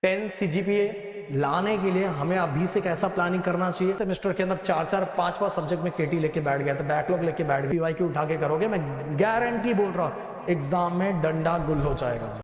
10 CGPA लाने के लिए हमें अभी से कैसा प्लानिंग करना चाहिए। सेमेस्टर के अंदर 4-5 सब्जेक्ट में केटी लेके बैठ गया था, बैकलॉग लेके बैठ गया, पीवाई क्यू उठा के करोगे, मैं गारंटी बोल रहा हूँ एग्जाम में डंडा गुल हो जाएगा।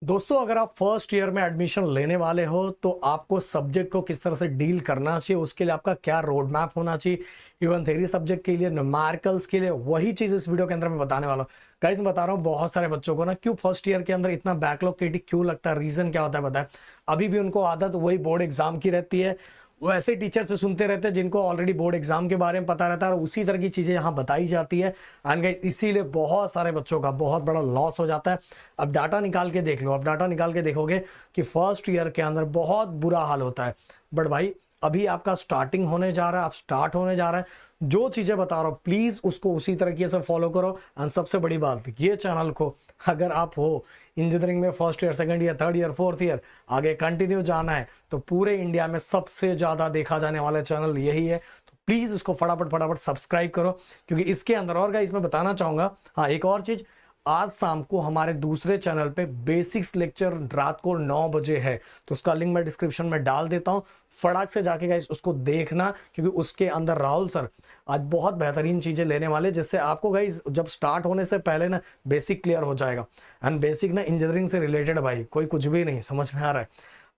दोस्तों, अगर आप फर्स्ट ईयर में एडमिशन लेने वाले हो तो आपको सब्जेक्ट को किस तरह से डील करना चाहिए, उसके लिए आपका क्या रोड मैप होना चाहिए, इवन थ्योरी सब्जेक्ट के लिए, न्यूमेरिकल्स के लिए, वही चीज इस वीडियो के अंदर मैं बताने वाला हूँ। गाइस, मैं बता रहा हूँ बहुत सारे बच्चों को ना क्यों फर्स्ट ईयर के अंदर इतना बैकलॉग केटी क्यों लगता है, रीजन क्या होता है बताए। अभी भी उनको आदत वही बोर्ड एग्जाम की रहती है, वो ऐसे टीचर से सुनते रहते हैं जिनको ऑलरेडी बोर्ड एग्जाम के बारे में पता रहता है और उसी तरह की चीजें यहाँ बताई जाती है। एंड गाइस, इसीलिए बहुत सारे बच्चों का बहुत बड़ा लॉस हो जाता है। अब डाटा निकाल के देख लो, अब डाटा निकाल के देखोगे कि फर्स्ट ईयर के अंदर बहुत बुरा हाल होता है। बट भाई, अभी आपका स्टार्टिंग होने जा रहा है, आप स्टार्ट होने जा रहा है, जो चीजें बता रहा हूं प्लीज उसको उसी तरीके से फॉलो करो। एंड सबसे बड़ी बात, ये चैनल को अगर आप हो इंजीनियरिंग में first year, second year, third year, fourth year, आगे कंटिन्यू जाना है तो पूरे इंडिया में सबसे ज्यादा देखा जाने वाला चैनल यही है, तो प्लीज इसको फटाफट सब्सक्राइब करो। क्योंकि इसके अंदर और गाइस मैं बताना चाहूंगा, हाँ एक और चीज, आज शाम को हमारे दूसरे चैनल पे बेसिक्स लेक्चर रात को 9 बजे है, तो उसका लिंक मैं डिस्क्रिप्शन में डाल देता हूं, फटाक से जाके गाइस उसको देखना, क्योंकि उसके अंदर राहुल सर आज बहुत बेहतरीन चीजें लेने वाले, जिससे आपको गाइस जब स्टार्ट होने से पहले ना बेसिक क्लियर हो जाएगा। एंड बेसिक ना इंजीनियरिंग से रिलेटेड भाई, कोई कुछ भी नहीं समझ में आ रहा है।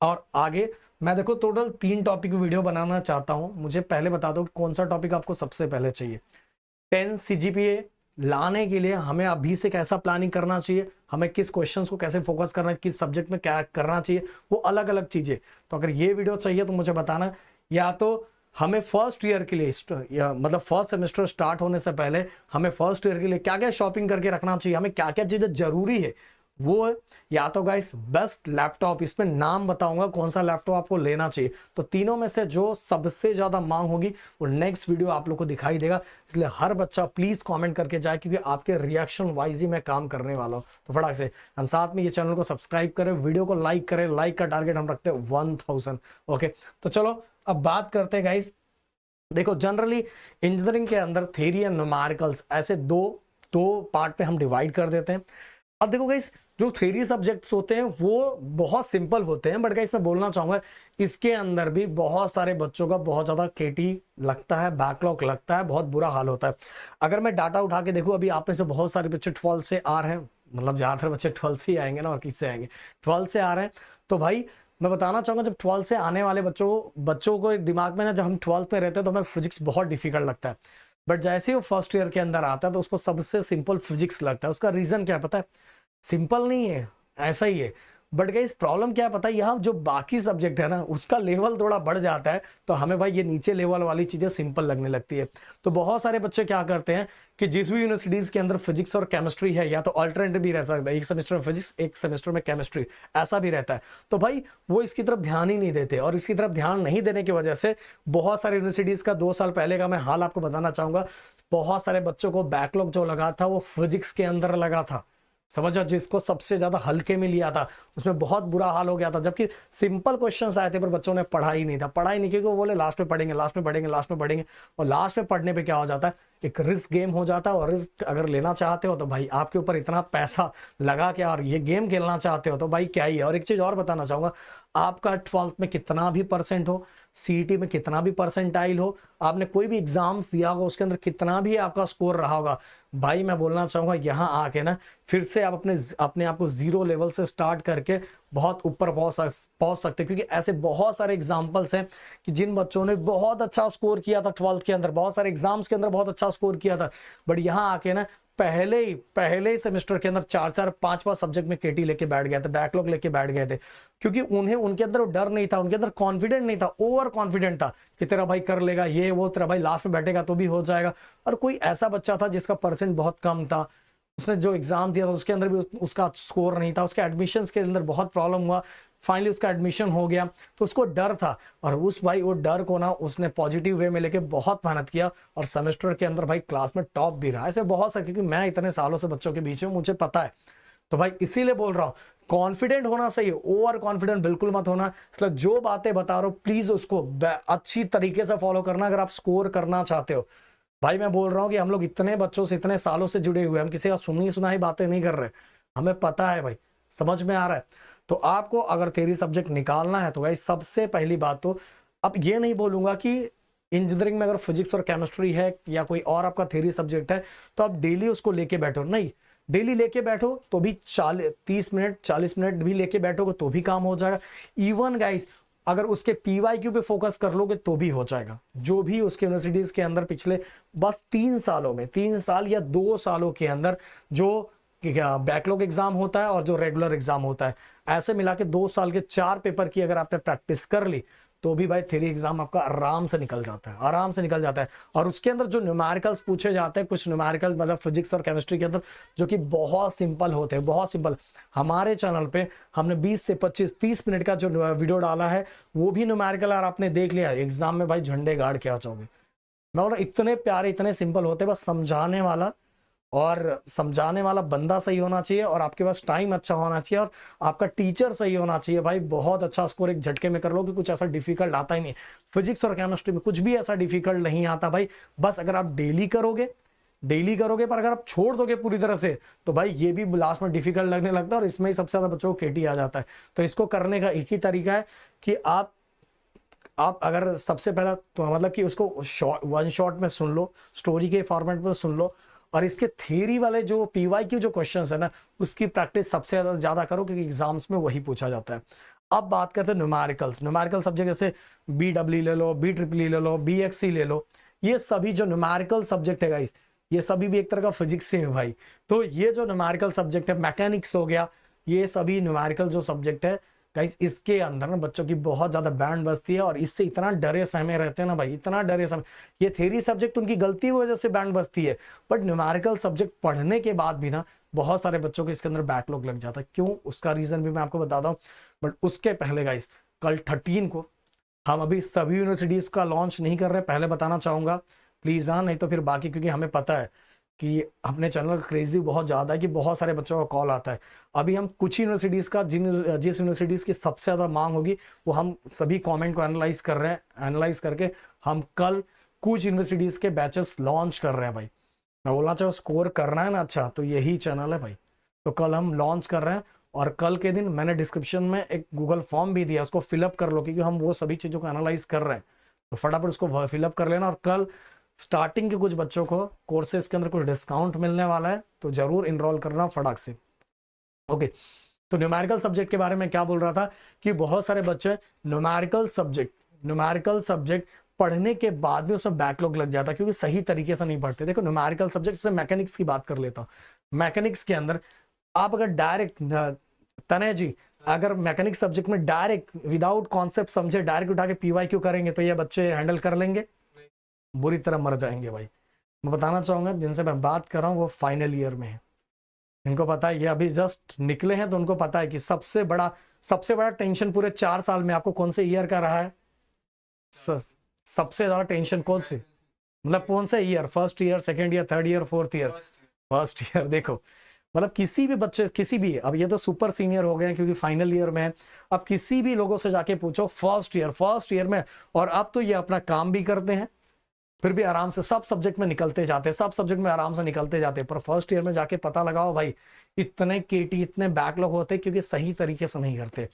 और आगे मैं देखो टोटल 3 टॉपिक वीडियो बनाना चाहता हूं। मुझे पहले बता दो कौन सा टॉपिक आपको सबसे पहले चाहिए। 10 सीजीपीए लाने के लिए हमें अभी से कैसा प्लानिंग करना चाहिए, हमें किस क्वेश्चंस को कैसे फोकस करना है, किस सब्जेक्ट में क्या करना चाहिए, वो अलग अलग चीजें। तो अगर ये वीडियो चाहिए तो मुझे बताना, या तो हमें फर्स्ट ईयर के लिए मतलब फर्स्ट सेमेस्टर स्टार्ट होने से पहले हमें फर्स्ट ईयर के लिए क्या क्या शॉपिंग करके रखना चाहिए, हमें क्या क्या चीजें जरूरी है वो है। या तो गाइस बेस्ट लैपटॉप, इसमें नाम बताऊंगा कौन सा लैपटॉप आपको लेना चाहिए, तो तीनों में से जो सबसे ज्यादा मांग होगी वो नेक्स्ट वीडियो आप लोग को दिखाई देगा। इसलिए हर बच्चा प्लीज कमेंट करके जाए, क्योंकि आपके रिएक्शन वाइज ही मैं काम करने वाला हूं। तो फटाक से साथ में ये चैनल को सब्सक्राइब करें, वीडियो को लाइक करें, लाइक का टारगेट हम रखते हैं 1000। ओके, तो चलो अब बात करते हैं गाइस। देखो, जनरली इंजीनियरिंग के अंदर थ्योरी एंड न्यूमेरिकल्स ऐसे दो पार्ट पे हम डिवाइड कर देते हैं। अब देखो गाइस, जो थ्योरी सब्जेक्ट्स होते हैं वो बहुत सिंपल होते हैं, बट गाइस मैं बोलना चाहूंगा इसके अंदर भी बहुत सारे बच्चों का बहुत ज्यादा केटी लगता है, बैकलॉग लगता है, बहुत बुरा हाल होता है। अगर मैं डाटा उठा के देखूं, अभी आप में से बहुत सारे बच्चे 12 से आ रहे हैं, मतलब ज्यादातर बच्चे 12 से ही आएंगे ना, और किससे आएंगे, 12 से आ रहे हैं। तो भाई मैं बताना चाहूंगा, जब 12 से आने वाले बच्चों को दिमाग में ना, जब हम 12 में रहते हैं तो हमें फिजिक्स बहुत डिफिकल्ट लगता है, बट जैसे ही वो फर्स्ट ईयर के अंदर आता है तो उसको सबसे सिंपल फिजिक्स लगता है। उसका रीजन क्या है पता है? सिंपल नहीं है, ऐसा ही है। बट गाइस प्रॉब्लम क्या है पता है, यहाँ जो बाकी सब्जेक्ट है ना उसका लेवल थोड़ा बढ़ जाता है, तो हमें भाई ये नीचे लेवल वाली चीजें सिंपल लगने लगती है। तो बहुत सारे बच्चे क्या करते हैं कि जिस भी यूनिवर्सिटीज के अंदर फिजिक्स और केमिस्ट्री है, या तो अल्टरनेटिव भी रह सकता है, एक सेमेस्टर में फिजिक्स, एक सेमेस्टर में केमिस्ट्री, ऐसा भी रहता है, तो भाई वो इसकी तरफ ध्यान ही नहीं देते। और इसकी तरफ ध्यान नहीं देने की वजह से बहुत सारी यूनिवर्सिटीज का 2 साल पहले का मैं हाल आपको बताना चाहूंगा। बहुत सारे बच्चों को बैकलॉग जो लगा था वो फिजिक्स के अंदर लगा था, समझो, जिसको सबसे ज्यादा हल्के में लिया था उसमें बहुत बुरा हाल हो गया था। जबकि सिंपल क्वेश्चंस आए थे पर बच्चों ने पढ़ा ही नहीं था, क्योंकि वो बोले लास्ट में पढ़ेंगे, लास्ट में पढ़ेंगे, लास्ट में पढ़ेंगे। और लास्ट में पढ़ने पे क्या हो जाता है, एक रिस्क गेम हो जाता है। और रिस्क अगर लेना चाहते हो तो भाई आपके ऊपर इतना पैसा लगा के और ये गेम खेलना चाहते हो तो भाई क्या ही है। और एक चीज और बताना चाहूंगा, आपका 12th में कितना भी परसेंट हो, सीईटी में कितना भी परसेंटाइल हो, आपने कोई भी एग्जाम्स दिया होगा उसके अंदर कितना भी आपका स्कोर रहा होगा, भाई मैं बोलना चाहूंगा यहाँ आके ना फिर से आप अपने आप को 0 लेवल से स्टार्ट करके बहुत ऊपर पहुंच सकते हैं। क्योंकि ऐसे बहुत सारे एग्जाम्पल्स हैं कि जिन बच्चों ने बहुत अच्छा स्कोर किया था 12th के अंदर, बहुत सारे एग्जाम्स के अंदर बहुत अच्छा स्कोर किया था, बट यहाँ आके ना पहले ही सेमेस्टर के अंदर 4-5 सब्जेक्ट में केटी लेके बैठ गए थे, बैकलॉग लेके बैठ गए थे। क्योंकि उनके अंदर डर नहीं था, उनके अंदर कॉन्फिडेंट नहीं था, ओवर कॉन्फिडेंट था कि तेरा भाई कर लेगा ये वो, तेरा भाई लास्ट में बैठेगा तो भी हो जाएगा। और कोई ऐसा बच्चा था जिसका परसेंट बहुत कम था, उसने जो एग्जाम दिया था उसके अंदर भी उसका स्कोर नहीं था, उसके एडमिशन्स के अंदर बहुत प्रॉब्लम हुआ, फाइनली उसका एडमिशन हो गया, तो उसको डर था। और वो डर को ना उसने पॉजिटिव वे में लेके बहुत मेहनत किया और सेमेस्टर के अंदर भाई क्लास में टॉप भी रहा। ऐसे बहुत सारे, क्योंकि मैं इतने सालों से बच्चों के बीच में, मुझे पता है। तो भाई इसीलिए बोल रहा हूँ, कॉन्फिडेंट होना सही है, ओवर कॉन्फिडेंट बिल्कुल मत होना। इसलिए जो बातें बता रहा हूँ प्लीज उसको अच्छी तरीके से फॉलो करना अगर आप स्कोर करना चाहते हो। भाई मैं बोल रहा हूँ कि हम लोग इतने बच्चों से इतने सालों से जुड़े हुए हैं, हम किसी का सुनी सुनाई बातें नहीं कर रहे, हमें पता है भाई समझ में आ रहा है? तो आपको अगर थ्योरी सब्जेक्ट निकालना है तो गाइस सबसे पहली बात तो, अब ये नहीं बोलूंगा कि इंजीनियरिंग में अगर फिजिक्स और केमिस्ट्री है या कोई और आपका थ्योरी सब्जेक्ट है तो आप डेली उसको लेके बैठो, नहीं, डेली लेके बैठो तो भी 30 मिनट 40 मिनट भी लेके बैठोगे तो भी काम हो जाएगा। इवन गाइस अगर उसके पीवाईक्यू पे फोकस कर लोगे तो भी हो जाएगा। जो भी उसके यूनिवर्सिटीज के अंदर पिछले बस 3 सालों में, 3 साल या 2 सालों के अंदर जो बैकलॉग एग्जाम होता है और जो रेगुलर एग्जाम होता है, ऐसे मिला के 2 साल के 4 पेपर की अगर आपने प्रैक्टिस कर ली तो भी भाई थ्योरी एग्जाम आपका आराम से निकल जाता है, आराम से निकल जाता है। और उसके अंदर जो न्यूमेरिकल्स पूछे जाते हैं, कुछ न्यूमेरिकल मतलब फिजिक्स और केमिस्ट्री के अंदर जो कि बहुत सिंपल होते हैं, बहुत सिंपल। हमारे चैनल पे हमने 20 से 25-30 मिनट का जो वीडियो डाला है वो भी न्यूमेरिकल और आपने देख लिया, एग्जाम में भाई झंडे गाड़ के आ जाओगे। मैं बोल रहा इतने प्यारे इतने सिंपल होते, बस समझाने वाला बंदा सही होना चाहिए और आपके पास टाइम अच्छा होना चाहिए और आपका टीचर सही होना चाहिए। भाई बहुत अच्छा स्कोर एक झटके में कर लो कि कुछ ऐसा डिफिकल्ट आता ही नहीं। फिजिक्स और केमिस्ट्री में कुछ भी ऐसा डिफिकल्ट नहीं आता भाई, बस अगर आप डेली करोगे पर अगर आप छोड़ दोगे पूरी तरह से तो भाई ये भी लास्ट में डिफिकल्ट लगने लगता है और इसमें ही सबसे ज्यादा बच्चों को केटी आ जाता है। तो इसको करने का एक ही तरीका है कि आप अगर सबसे पहला तो मतलब कि उसको वन शॉट में सुन लो, स्टोरी के फॉर्मेट में सुन लो और इसके थ्योरी वाले जो पीवाईक्यू जो क्वेश्चंस है ना उसकी प्रैक्टिस सबसे ज्यादा करो क्योंकि एग्जाम्स में वही पूछा जाता है। अब बात करते हैं न्यूमेरिकल्स। न्यूमेरिकल सब्जेक्ट जैसे BEE ले लो, BEEE ले लो, BXC ले लो, ये सभी जो न्यूमेरिकल सब्जेक्ट है गाइस ये सभी भी एक तरह का फिजिक्स से है भाई। तो ये जो न्यूमेरिकल सब्जेक्ट है, मैकेनिक्स हो गया, ये सभी न्यूमेरिकल जो सब्जेक्ट है गाइस इसके अंदर ना बच्चों की बहुत ज्यादा बैंड बजती है और इससे इतना डरे सहमे रहते हैं ना भाई, इतना डरे सहमे। ये थ्योरी सब्जेक्ट उनकी गलती की वजह से बैंड बजती है, बट न्यूमेरिकल सब्जेक्ट पढ़ने के बाद भी ना बहुत सारे बच्चों को इसके अंदर बैकलॉग लग जाता है। क्यों, उसका रीजन भी मैं आपको बताता हूँ, बट उसके पहले गाइस कल 13 को हम अभी सभी यूनिवर्सिटीज का लॉन्च नहीं कर रहे, पहले बताना चाहूंगा प्लीज, हाँ, नहीं तो फिर बाकी, क्योंकि हमें पता है कि अपने चैनल का क्रेजी बहुत ज़्यादा है कि बहुत सारे बच्चों का कॉल आता है। अभी हम कुछ यूनिवर्सिटीज़ का जिस यूनिवर्सिटीज़ की सबसे ज़्यादा मांग होगी वो हम सभी कमेंट को एनालाइज कर रहे हैं, एनालाइज करके हम कल कुछ यूनिवर्सिटीज़ के बैचेस लॉन्च कर रहे हैं भाई। मैं बोलना चाहूँ स्कोर करना है ना अच्छा तो यही चैनल है भाई। तो कल हम लॉन्च कर रहे हैं और कल के दिन मैंने डिस्क्रिप्शन में एक गूगल फॉर्म भी दिया, उसको फिलअप कर लो क्योंकि हम वो सभी चीज़ों को एनालाइज कर रहे हैं। तो फटाफट उसको फिलअप कर लेना और कल स्टार्टिंग के कुछ बच्चों को कोर्सेज के अंदर कुछ डिस्काउंट मिलने वाला है तो जरूर इनरोल करना फटाक से। ओके, तो न्यूमेरिकल सब्जेक्ट के बारे में क्या बोल रहा था कि बहुत सारे बच्चे न्यूमेरिकल सब्जेक्ट पढ़ने के बाद भी उसमें बैकलॉग लग जाता है क्योंकि सही तरीके से नहीं पढ़ते। देखो न्यूमेरिकल सब्जेक्ट से मैकेनिक्स की बात कर लेता हूँ। मैकेनिक्स के अंदर आप अगर डायरेक्ट तने जी अगर मैकेनिक्स सब्जेक्ट में डायरेक्ट विदाउट कॉन्सेप्ट समझे डायरेक्ट उठा के पीवाईक्यू करेंगे तो ये बच्चे हैंडल कर लेंगे? बुरी तरह मर जाएंगे भाई। मैं बताना चाहूंगा जिनसे मैं बात कर रहा हूँ वो फाइनल ईयर में है, इनको पता है, ये अभी जस्ट निकले हैं तो उनको पता है कि सबसे बड़ा टेंशन पूरे 4 साल में आपको कौन से ईयर का रहा है? सबसे ज्यादा टेंशन कौन से, मतलब कौन सा year? First year, second year, third year, fourth year? First year. देखो मतलब किसी भी बच्चे, किसी भी, अब ये तो सुपर सीनियर हो गए क्योंकि फाइनल ईयर में है, अब किसी भी लोगों से जाके पूछो फर्स्ट ईयर में, और अब तो ये अपना काम भी करते हैं फिर भी आराम से सब सब्जेक्ट में निकलते जाते हैं, सब सब्जेक्ट में आराम से निकलते जाते हैं। पर फर्स्ट ईयर में जाके पता लगाओ भाई इतने केटी इतने बैकलॉग होते हैं क्योंकि सही तरीके से नहीं करते।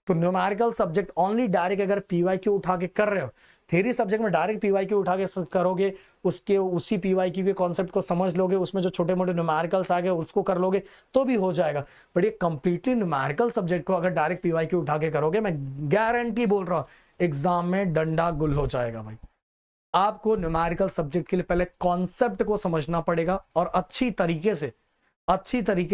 तो न्यूमेरिकल सब्जेक्ट ओनली डायरेक्ट अगर पीवाईक्यू उठा के कर रहे हो, थ्योरी सब्जेक्ट में डायरेक्ट पीवाईक्यू उठा के करोगे, उसके उसी पीवाईक्यू के कॉन्सेप्ट को समझ लोगे, उसमें जो छोटे मोटे न्यूमेरिकल्स आ गए उसको कर लोगे तो भी हो जाएगा। बट ये कंप्लीटली न्यूमेरिकल सब्जेक्ट को अगर डायरेक्ट पीवाईक्यू उठा के करोगे, मैं गारंटी बोल रहा हूँ एग्जाम में डंडा गुल हो जाएगा भाई। आपको न्यूमेरिकल सब्जेक्ट के लिए पहले कॉन्सेप्ट को समझना पड़ेगा और अच्छी तरीके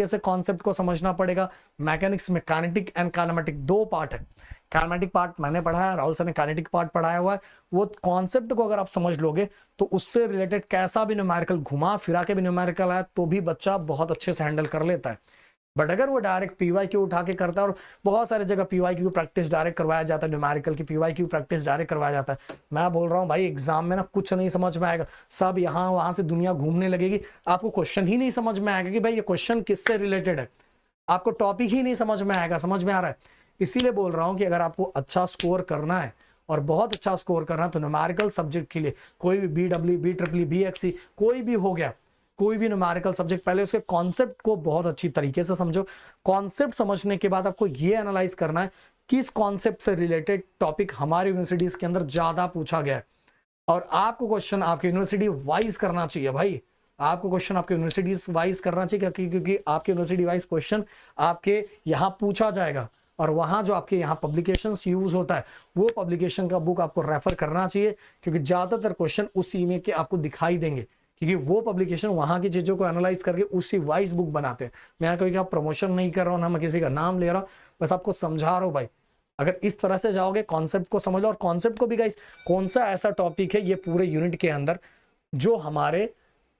से कॉन्सेप्ट को समझना पड़ेगा। मैकेनिक्स में काइनेटिक एंड काइनेमेटिक 2 पार्ट है। काइनेमेटिक पार्ट मैंने पढ़ाया, राहुल सर ने काइनेटिक पार्ट पढ़ाया हुआ है। वो कॉन्सेप्ट को अगर आप समझ लोगे तो उससे रिलेटेड कैसा भी न्यूमेरिकल घुमा फिरा के भी न्यूमेरिकल आया तो भी बच्चा बहुत अच्छे से हैंडल कर लेता है। बट अगर वो डायरेक्ट पीवाईक्यू उठा के करता है, और बहुत सारी जगह पीवाईक्यू प्रैक्टिस डायरेक्ट करवाया जाता है, न्यूमेरिकल की पीवाईक्यू प्रैक्टिस डायरेक्ट करवाया जाता है, मैं बोल रहा हूँ भाई एग्जाम में ना कुछ नहीं समझ में आएगा, सब यहाँ वहां से दुनिया घूमने लगेगी, आपको क्वेश्चन ही नहीं समझ में आएगा कि भाई ये क्वेश्चन किससे रिलेटेड है, आपको टॉपिक ही नहीं समझ में आएगा। समझ में आ रहा है? इसीलिए बोल रहा हूँ कि अगर आपको अच्छा स्कोर करना है और बहुत अच्छा स्कोर करना है तो न्यूमेरिकल सब्जेक्ट के लिए कोई भी BEE, BEEE, BXC कोई भी हो गया, कोई भी न्यूमेरिकल सब्जेक्ट पहले उसके कॉन्सेप्ट को बहुत अच्छी तरीके से समझो। कॉन्सेप्ट समझने के बाद आपको ये एनालाइज करना है किस कॉन्सेप्ट से रिलेटेड टॉपिक हमारी यूनिवर्सिटीज के अंदर ज्यादा पूछा गया है, और आपको क्वेश्चन आपके यूनिवर्सिटी वाइज करना चाहिए भाई। आपको क्वेश्चन आपके यूनिवर्सिटीज वाइज करना चाहिए, क्योंकि आपके यूनिवर्सिटी वाइज क्वेश्चन आपके यहाँ पूछा जाएगा, और वहां जो आपके यहाँ पब्लिकेशंस यूज होता है वो पब्लिकेशन का बुक आपको रेफर करना चाहिए, क्योंकि ज्यादातर क्वेश्चन उसी में के आपको दिखाई देंगे, क्योंकि वो पब्लिकेशन वहां की चीजों को एनालाइज करके उसी वाइज बुक बनाते हैं। मैं यहाँ कोई का प्रमोशन नहीं कर रहा हूँ, ना मैं किसी का नाम ले रहा हूँ, बस आपको समझा रहा हूँ भाई। अगर इस तरह से जाओगे, कॉन्सेप्ट को समझ लो, और कॉन्सेप्ट को भी गाइस कौन सा ऐसा टॉपिक है ये पूरे यूनिट के अंदर जो हमारे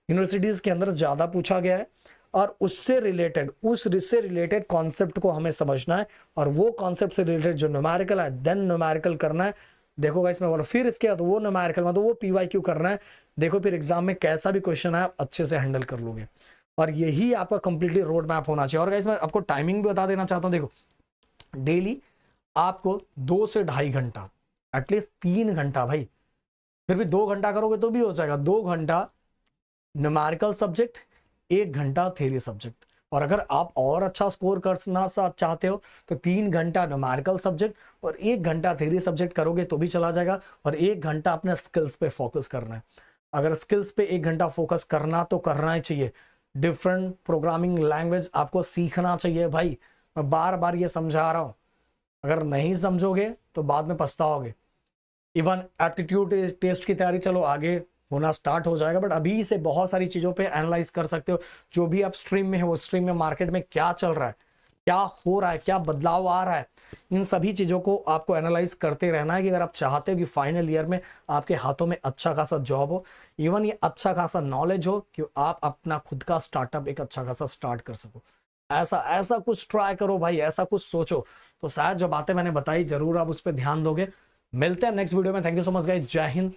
यूनिवर्सिटीज के अंदर ज्यादा पूछा गया है, और उससे रिलेटेड कॉन्सेप्ट को हमें समझना है, और वो कॉन्सेप्ट से रिलेटेड जो न्यूमेरिकल है देन न्यूमेरिकल करना है। देखो गाइस मैं बोला, फिर इसके बाद वो न्यूमेरिकल मतलब वो पीवाईक्यू करना है। देखो फिर एग्जाम में कैसा भी क्वेश्चन है आप अच्छे से हैंडल कर लोगे, और यही आपका कंप्लीटली रोड मैप होना चाहिए। और गाइस मैं आपको टाइमिंग भी बता देना चाहता हूँ। देखो डेली आपको 2 से 2.5 घंटा, एटलीस्ट 3 घंटा भाई, फिर भी 2 घंटा करोगे तो भी हो जाएगा। 2 घंटा न्यूमेरिकल सब्जेक्ट, 1 घंटा थ्योरी सब्जेक्ट, और अगर आप और अच्छा स्कोर करना चाहते हो तो 3 घंटा न्यूमेरिकल सब्जेक्ट और 1 घंटा थ्योरी सब्जेक्ट करोगे तो भी चला जाएगा, और 1 घंटा अपने स्किल्स पे फोकस करना है। अगर स्किल्स पे 1 घंटा फोकस करना तो करना ही चाहिए। डिफरेंट प्रोग्रामिंग लैंग्वेज आपको सीखना चाहिए भाई, मैं बार बार ये समझा रहा हूँ। अगर नहीं समझोगे तो बाद में पछताओगे। इवन एप्टीट्यूड टेस्ट की तैयारी चलो आगे होना स्टार्ट हो जाएगा, बट अभी से बहुत सारी चीजों पे एनालाइज कर सकते हो। जो भी आप स्ट्रीम में है वो स्ट्रीम में मार्केट में क्या चल रहा है, क्या हो रहा है, क्या बदलाव आ रहा है, इन सभी चीजों को आपको एनालाइज करते रहना है कि अगर आप चाहते हो कि फाइनल ईयर में आपके हाथों में अच्छा खासा जॉब हो, इवन ये अच्छा खासा नॉलेज हो कि आप अपना खुद का स्टार्टअप एक अच्छा खासा स्टार्ट कर सको। ऐसा कुछ ट्राई करो भाई, ऐसा कुछ सोचो, तो शायद जो बातें मैंने बताई जरूर आप उस पर ध्यान दोगे। मिलते हैं नेक्स्ट वीडियो में। Thank you so much guys, जय हिंद।